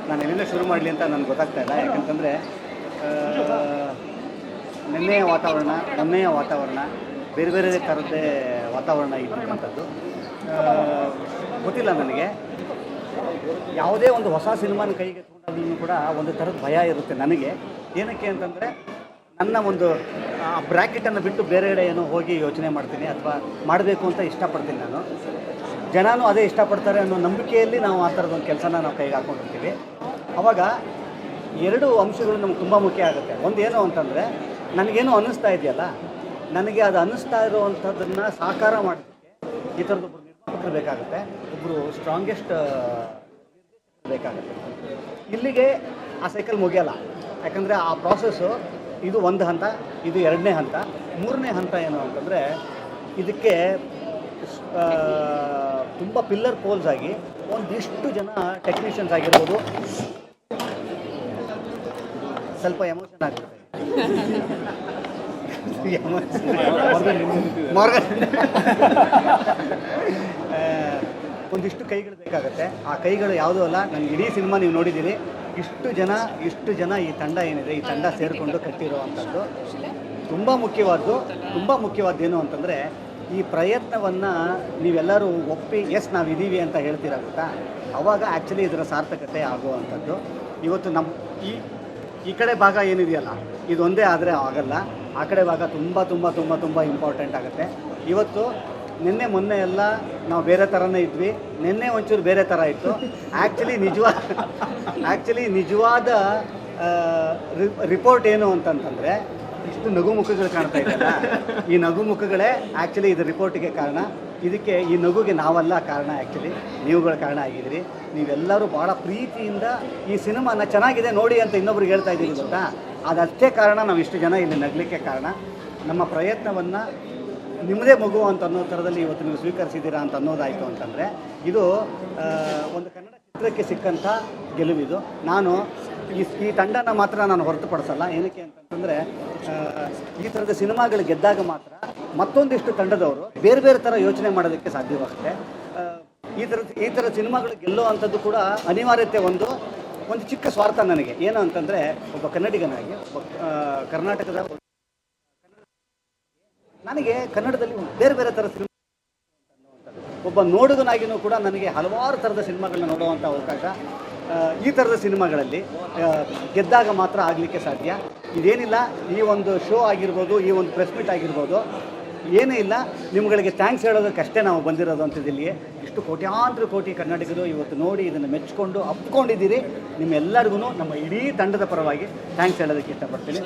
ನಾನು ಎಲ್ಲಿಂದ ಶುರು ಮಾಡಲಿ ಅಂತ ನನಗೆ ಗೊತ್ತಾಗ್ತಾ ಇಲ್ಲ. ಯಾಕಂತಂದರೆ ನಿನ್ನೆಯ ವಾತಾವರಣ, ಮೊನ್ನೆಯ ವಾತಾವರಣ ಬೇರೆ ಬೇರೆ ಥರದ್ದೇ ವಾತಾವರಣ ಇರ್ತಕ್ಕಂಥದ್ದು. ಗೊತ್ತಿಲ್ಲ ನನಗೆ. ಯಾವುದೇ ಒಂದು ಹೊಸ ಸಿನಿಮಾನ ಕೈಗೆ ತೊಗೊಂಡಾಗಲೂ ಕೂಡ ಒಂದು ಥರದ ಭಯ ಇರುತ್ತೆ ನನಗೆ. ಏನಕ್ಕೆ ಅಂತಂದರೆ ನನ್ನ ಒಂದು ಬ್ರ್ಯಾಕೆಟನ್ನು ಬಿಟ್ಟು ಬೇರೆ ಕಡೆ ಏನೋ ಹೋಗಿ ಯೋಚನೆ ಮಾಡ್ತೀನಿ ಅಥವಾ ಮಾಡಬೇಕು ಅಂತ ಇಷ್ಟಪಡ್ತೀನಿ ನಾನು. ಜನನೂ ಅದೇ ಇಷ್ಟಪಡ್ತಾರೆ ಅನ್ನೋ ನಂಬಿಕೆಯಲ್ಲಿ ನಾವು ಆ ಥರದೊಂದು ಕೆಲಸನ ನಾವು ಕೈಗೆ ಹಾಕ್ಕೊಂಡಿರ್ತೀವಿ. ಆವಾಗ ಎರಡು ಅಂಶಗಳು ನಮ್ಗೆ ತುಂಬ ಮುಖ್ಯ ಆಗುತ್ತೆ. ಒಂದು ಏನು ಅಂತಂದರೆ ನನಗೇನು ಅನ್ನಿಸ್ತಾ ಇದೆಯಲ್ಲ, ನನಗೆ ಅದು ಅನ್ನಿಸ್ತಾ ಇರುವಂಥದ್ದನ್ನು ಸಾಕಾರ ಮಾಡೋದಕ್ಕೆ ಈ ಥರದೊಬ್ಬರು ನಿರ್ಮಾಪಕರು ಬೇಕಾಗುತ್ತೆ, ಒಬ್ಬರು ಸ್ಟ್ರಾಂಗೆಸ್ಟ್ ಬೇಕಾಗುತ್ತೆ. ಇಲ್ಲಿಗೆ ಆ ಸೈಕಲ್ ಮುಗಿಯಲ್ಲ. ಯಾಕಂದರೆ ಆ ಪ್ರಾಸೆಸ್ಸು ಇದು ಒಂದು ಹಂತ, ಇದು ಎರಡನೇ ಹಂತ. ಮೂರನೇ ಹಂತ ಏನು ಅಂತಂದರೆ ಇದಕ್ಕೆ ತುಂಬ ಪಿಲ್ಲರ್ ಪೋಲ್ಸ್ ಆಗಿ ಒಂದಿಷ್ಟು ಜನ ಟೆಕ್ನಿಷಿಯನ್ಸ್ ಆಗಿರ್ಬೋದು. ಸ್ವಲ್ಪ ಎಮೋಷನ್ ಆಗ್ತದೆ. ಒಂದಿಷ್ಟು ಕೈಗಳು ಬೇಕಾಗುತ್ತೆ. ಆ ಕೈಗಳು ಯಾವುದೂ ಅಲ್ಲ, ನನಗೆ ಇಡೀ ಸಿನಿಮಾ ನೀವು ನೋಡಿದ್ದೀರಿ. ಇಷ್ಟು ಜನ ಈ ತಂಡ ಏನಿದೆ, ಈ ತಂಡ ಸೇರಿಕೊಂಡು ಕಟ್ಟಿರುವಂಥದ್ದು ತುಂಬ ಮುಖ್ಯವಾದ್ದೇನು ಅಂತಂದರೆ ಈ ಪ್ರಯತ್ನವನ್ನು ನೀವೆಲ್ಲರೂ ಒಪ್ಪಿ ಎಸ್ ನಾವಿದ್ದೀವಿ ಅಂತ ಹೇಳ್ತೀರಾ ಗೊತ್ತಾ, ಆವಾಗ ಆ್ಯಕ್ಚುಲಿ ಇದರ ಸಾರ್ಥಕತೆ ಆಗುವಂಥದ್ದು. ಇವತ್ತು ನಮ್ಮ ಈ ಕಡೆ ಭಾಗ ಏನಿದೆಯಲ್ಲ, ಇದೊಂದೇ ಆದರೆ ಆಗಲ್ಲ. ಆ ಕಡೆ ಭಾಗ ತುಂಬ ಇಂಪಾರ್ಟೆಂಟ್ ಆಗುತ್ತೆ. ಇವತ್ತು ಮೊನ್ನೆ ಎಲ್ಲ ನಾವು ಬೇರೆ ಥರನೇ ಇದ್ವಿ. ನಿನ್ನೆ ಒಂಚೂರು ಬೇರೆ ಥರ ಇತ್ತು. ಆ್ಯಕ್ಚುಲಿ ನಿಜವಾದ ರಿಪೋರ್ಟ್ ಏನು ಅಂತಂತಂದರೆ ಇಷ್ಟು ನಗುಮುಖಗಳು ಕಾಣ್ತಾ ಇದೆಯಲ್ಲ, ಈ ನಗುಮುಖಗಳೇ ಆ್ಯಕ್ಚುಲಿ ಇದು ರಿಪೋರ್ಟಿಗೆ ಕಾರಣ. ಇದಕ್ಕೆ ಈ ನಗುಗೆ ನಾವಲ್ಲ ಕಾರಣ, ಆ್ಯಕ್ಚುಲಿ ನೀವುಗಳ ಕಾರಣ ಆಗಿದ್ದೀರಿ. ನೀವೆಲ್ಲರೂ ಭಾಳ ಪ್ರೀತಿಯಿಂದ ಈ ಸಿನಿಮಾನ ಚೆನ್ನಾಗಿದೆ ನೋಡಿ ಅಂತ ಇನ್ನೊಬ್ರಿಗೆ ಹೇಳ್ತಾ ಇದ್ದೀವಿ ಗೊತ್ತಾ, ಅದಷ್ಟೇ ಕಾರಣ ನಾವು ಇಷ್ಟು ಜನ ಇಲ್ಲಿ ನಗಲಿಕ್ಕೆ ಕಾರಣ. ನಮ್ಮ ಪ್ರಯತ್ನವನ್ನು ನಿಮ್ಮದೇ ಮಗು ಅಂತ ಅನ್ನೋ ಥರದಲ್ಲಿ ಇವತ್ತು ನೀವು ಸ್ವೀಕರಿಸಿದ್ದೀರಾ ಅಂತ ಅನ್ನೋದಾಯಿತು ಅಂತಂದರೆ ಇದು ಒಂದು ಕನ್ನಡ ಚಿತ್ರಕ್ಕೆ ಸಿಕ್ಕಂಥ ಗೆಲುವಿದು. ನಾನು ಈ ತಂಡನ ಮಾತ್ರ ನಾನು ಹೊರತುಪಡಿಸಲ್ಲ. ಏನಕ್ಕೆ ಅಂತಂದರೆ ಈ ಥರದ ಸಿನಿಮಾಗಳು ಗೆದ್ದಾಗ ಮಾತ್ರ ಮತ್ತೊಂದಿಷ್ಟು ತಂಡದವರು ಬೇರೆ ಬೇರೆ ಥರ ಯೋಚನೆ ಮಾಡೋದಕ್ಕೆ ಸಾಧ್ಯವಾಗುತ್ತೆ. ಈ ಥರ ಸಿನಿಮಾಗಳು ಗೆಲ್ಲೋ ಅಂಥದ್ದು ಕೂಡ ಅನಿವಾರ್ಯತೆ. ಒಂದು ಚಿಕ್ಕ ಸ್ವಾರ್ಥ ನನಗೆ ಏನು ಅಂತಂದರೆ, ಒಬ್ಬ ಕನ್ನಡಿಗನಾಗಿ, ಒಬ್ಬ ಕರ್ನಾಟಕದ ನನಗೆ ಕನ್ನಡದಲ್ಲಿ ಬೇರೆ ಬೇರೆ ಥರ ಸಿನಿಮಾ, ಒಬ್ಬ ನೋಡುಗನಾಗಿಯೂ ಕೂಡ ನನಗೆ ಹಲವಾರು ಥರದ ಸಿನಿಮಾಗಳನ್ನ ನೋಡುವಂಥ ಅವಕಾಶ ಈ ಥರದ ಸಿನಿಮಾಗಳಲ್ಲಿ ಗೆದ್ದಾಗ ಮಾತ್ರ ಆಗಲಿಕ್ಕೆ ಸಾಧ್ಯ. ಇದೇನಿಲ್ಲ, ಈ ಒಂದು ಶೋ ಆಗಿರ್ಬೋದು, ಈ ಒಂದು ಪ್ರೆಸ್ ಮೀಟ್ ಆಗಿರ್ಬೋದು, ಏನೇ ಇಲ್ಲ, ನಿಮ್ಗಳಿಗೆ ಥ್ಯಾಂಕ್ಸ್ ಹೇಳೋದಕ್ಕಷ್ಟೇ ನಾವು ಬಂದಿರೋದು ಅಂತಿದ್ದಿಲ್ಲಿಯೇ. ಇಷ್ಟು ಕೋಟ್ಯಾಂತರ ಕೋಟಿ ಕನ್ನಡಿಗರು ಇವತ್ತು ನೋಡಿ ಇದನ್ನು ಮೆಚ್ಚಿಕೊಂಡು ಅಪ್ಕೊಂಡಿದ್ದೀರಿ. ನಿಮ್ಮೆಲ್ಲರಿಗೂ ನಮ್ಮ ಇಡೀ ತಂಡದ ಪರವಾಗಿ ಥ್ಯಾಂಕ್ಸ್ ಹೇಳೋದಕ್ಕೆ ಇಷ್ಟಪಡ್ತೀನಿ.